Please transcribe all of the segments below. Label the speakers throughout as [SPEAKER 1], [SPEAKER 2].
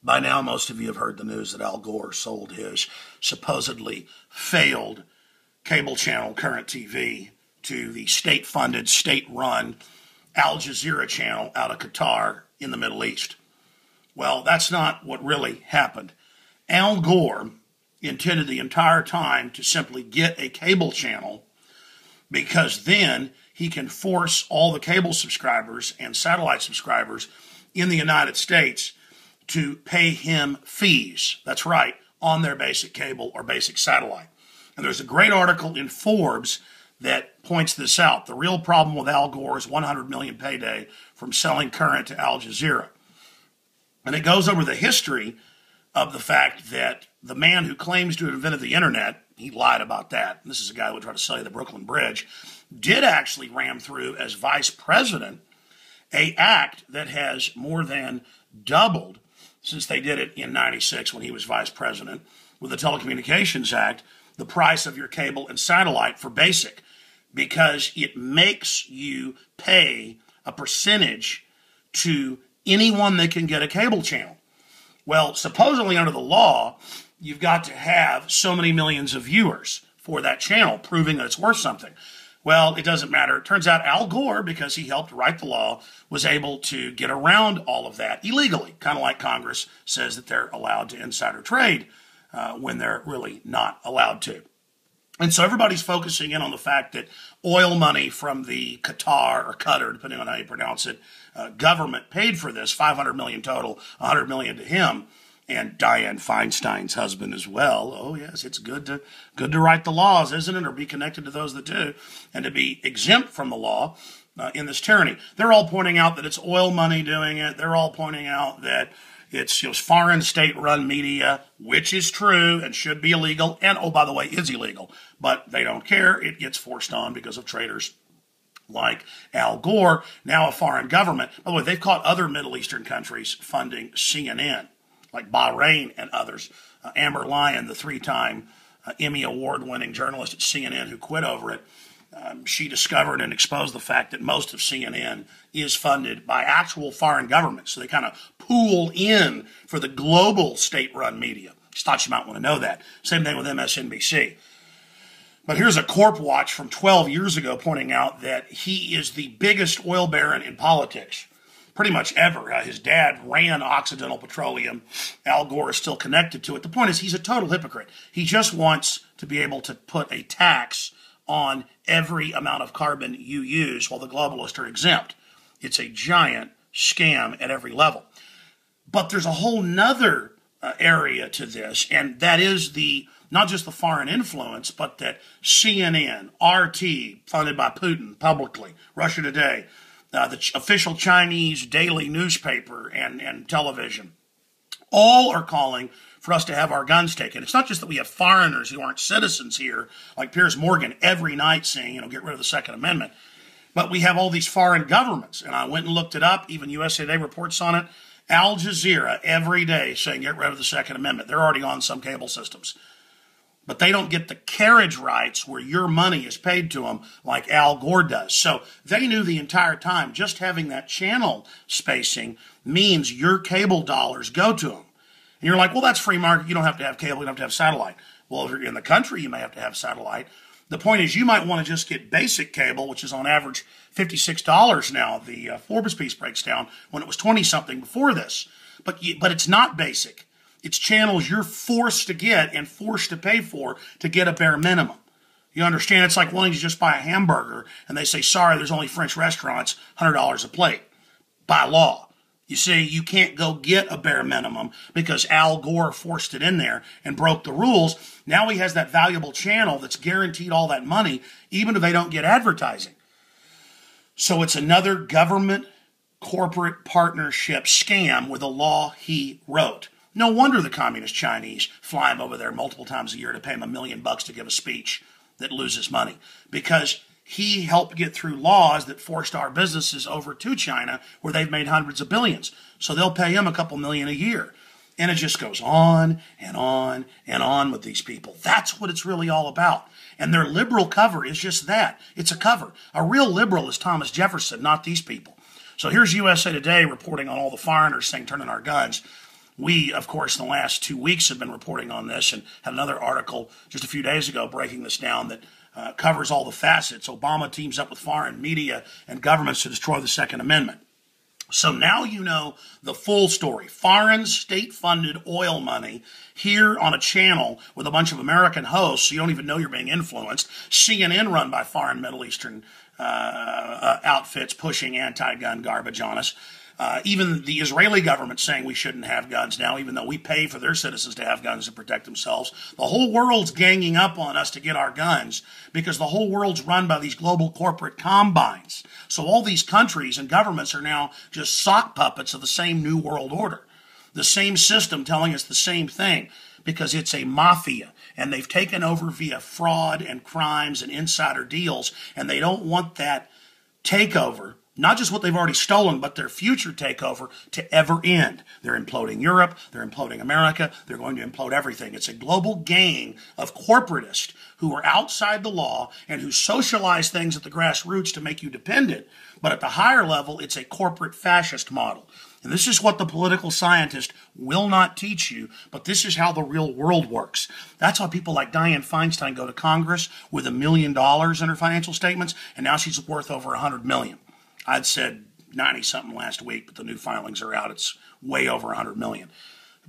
[SPEAKER 1] By now, most of you have heard the news that Al Gore sold his supposedly failed cable channel, Current TV, to the state-funded, state-run Al Jazeera channel out of Qatar in the Middle East. Well, that's not what really happened. Al Gore intended the entire time to simply get a cable channel because then he can force all the cable subscribers and satellite subscribers in the United States to pay him fees. That's right, on their basic cable or basic satellite. And there's a great article in Forbes that points this out. The real problem with Al Gore's $100 million payday from selling Current to Al Jazeera. And it goes over the history of the fact that the man who claims to have invented the internet, he lied about that. This is a guy who would try to sell you the Brooklyn Bridge, did actually ram through as vice president an act that has more than doubled since they did it in '96 when he was vice president with the Telecommunications Act, the price of your cable and satellite for basic, because it makes you pay a percentage to anyone that can get a cable channel. Well, supposedly under the law, you've got to have so many millions of viewers for that channel, proving that it's worth something. Well, it doesn't matter. It turns out Al Gore, because he helped write the law, was able to get around all of that illegally, kind of like Congress says that they're allowed to insider trade when they're really not allowed to. And so everybody's focusing in on the fact that oil money from the Qatar, or Qatar, depending on how you pronounce it, government paid for this, $500 million total, $100 million to him, and Dianne Feinstein's husband as well. Oh, yes, it's good to write the laws, isn't it, or be connected to those that do, and to be exempt from the law in this tyranny. They're all pointing out that it's oil money doing it. They're all pointing out that it's foreign state-run media, which is true and should be illegal, and, oh, by the way, is illegal. But they don't care. It gets forced on because of traitors like Al Gore, now a foreign government. By the way, they've caught other Middle Eastern countries funding CNN, like Bahrain and others. Amber Lyon, the three-time Emmy Award-winning journalist at CNN who quit over it, she discovered and exposed the fact that most of CNN is funded by actual foreign governments. So they kind of pool in for the global state-run media. Just thought you might want to know that. Same thing with MSNBC. But here's a Corp Watch from 12 years ago pointing out that he is the biggest oil baron in politics, pretty much ever. His dad ran Occidental Petroleum. Al Gore is still connected to it. The point is he's a total hypocrite. He just wants to be able to put a tax on every amount of carbon you use while the globalists are exempt. It's a giant scam at every level. But there's a whole nother area to this, and that is not just the foreign influence, but that CNN, RT, funded by Putin publicly, Russia Today, the official Chinese daily newspaper and television, all are calling for us to have our guns taken. It's not just that we have foreigners who aren't citizens here, like Piers Morgan every night saying, get rid of the Second Amendment, but we have all these foreign governments. And I went and looked it up. Even USA Today reports on it. Al Jazeera every day saying get rid of the Second Amendment. They're already on some cable systems. But they don't get the carriage rights where your money is paid to them like Al Gore does. So they knew the entire time just having that channel spacing means your cable dollars go to them. And you're like, well, that's free market. You don't have to have cable. You don't have to have satellite. Well, if you're in the country, you may have to have satellite. The point is you might want to just get basic cable, which is on average $56 now. The Forbes piece breaks down when it was 20-something before this. But it's not basic. It's channels you're forced to get and forced to pay for to get a bare minimum. You understand? It's like wanting to just buy a hamburger and they say, sorry, there's only French restaurants, $100 a plate by law. You see, you can't go get a bare minimum because Al Gore forced it in there and broke the rules. Now he has that valuable channel that's guaranteed all that money, even if they don't get advertising. So it's another government corporate partnership scam with a law he wrote. No wonder the communist Chinese fly him over there multiple times a year to pay him $1 million to give a speech that loses money, because he helped get through laws that forced our businesses over to China where they've made hundreds of billions. So they'll pay him a couple million a year. And it just goes on and on and on with these people. That's what it's really all about. And their liberal cover is just that. It's a cover. A real liberal is Thomas Jefferson, not these people. So here's USA Today reporting on all the foreigners saying turn in our guns. We, of course, in the last 2 weeks have been reporting on this and had another article just a few days ago breaking this down that covers all the facets. Obama teams up with foreign media and governments to destroy the Second Amendment. So now you know the full story. Foreign state-funded oil money here on a channel with a bunch of American hosts, so you don't even know you're being influenced. CNN run by foreign Middle Eastern outfits pushing anti-gun garbage on us. Even the Israeli government saying we shouldn't have guns now, even though we pay for their citizens to have guns to protect themselves. The whole world's ganging up on us to get our guns because the whole world's run by these global corporate combines. So all these countries and governments are now just sock puppets of the same new world order. The same system telling us the same thing because it's a mafia. And they've taken over via fraud and crimes and insider deals. And they don't want that takeover, not just what they've already stolen, but their future takeover to ever end. They're imploding Europe. They're imploding America. They're going to implode everything. It's a global gang of corporatists who are outside the law and who socialize things at the grassroots to make you dependent. But at the higher level, it's a corporate fascist model. And this is what the political scientist will not teach you, but this is how the real world works. That's why people like Dianne Feinstein go to Congress with $1 million in her financial statements, and now she's worth over $100 million. I'd said 90-something last week, but the new filings are out. It's way over $100 million.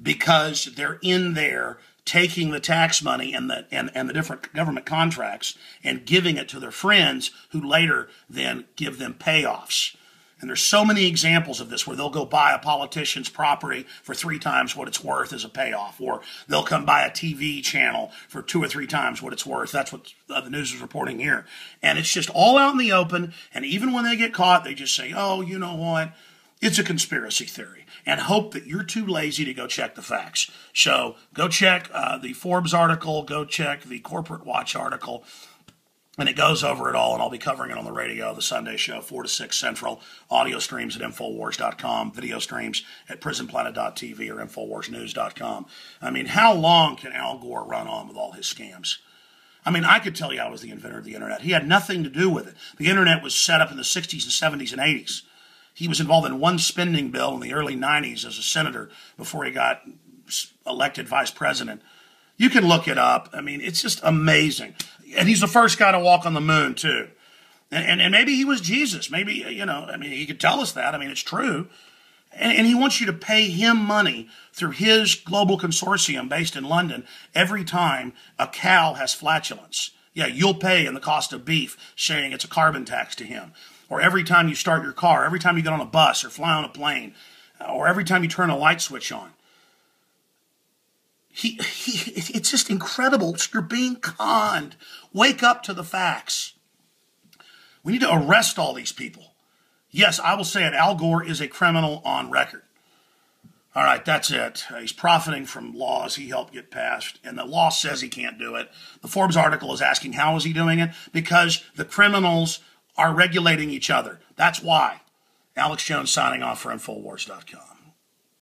[SPEAKER 1] Because they're in there taking the tax money and the different government contracts and giving it to their friends who later then give them payoffs. And there's so many examples of this where they'll go buy a politician's property for 3 times what it's worth as a payoff. Or they'll come buy a TV channel for 2 or 3 times what it's worth. That's what the news is reporting here. And it's just all out in the open. And even when they get caught, they just say, oh, you know what? It's a conspiracy theory. And hope that you're too lazy to go check the facts. So go check the Forbes article. Go check the Corporate Watch article. And it goes over it all, and I'll be covering it on the radio, the Sunday show, 4 to 6 Central, audio streams at Infowars.com, video streams at PrisonPlanet.tv or InfoWarsNews.com. I mean, how long can Al Gore run on with all his scams? I mean, I could tell you I was the inventor of the Internet. He had nothing to do with it. The Internet was set up in the 60s and 70s and 80s. He was involved in one spending bill in the early 90s as a senator before he got elected vice president. You can look it up. I mean, it's just amazing. And he's the first guy to walk on the moon, too. And maybe he was Jesus. Maybe, you know, I mean, he could tell us that. I mean, it's true. And he wants you to pay him money through his global consortium based in London every time a cow has flatulence. Yeah, you'll pay in the cost of beef, saying it's a carbon tax to him. Or every time you start your car, every time you get on a bus or fly on a plane, or every time you turn a light switch on. It's just incredible. You're being conned. Wake up to the facts. We need to arrest all these people. Yes, I will say it. Al Gore is a criminal on record. All right, that's it. He's profiting from laws he helped get passed, and the law says he can't do it. The Forbes article is asking how is he doing it? Because the criminals are regulating each other. That's why. Alex Jones signing off for Infowars.com.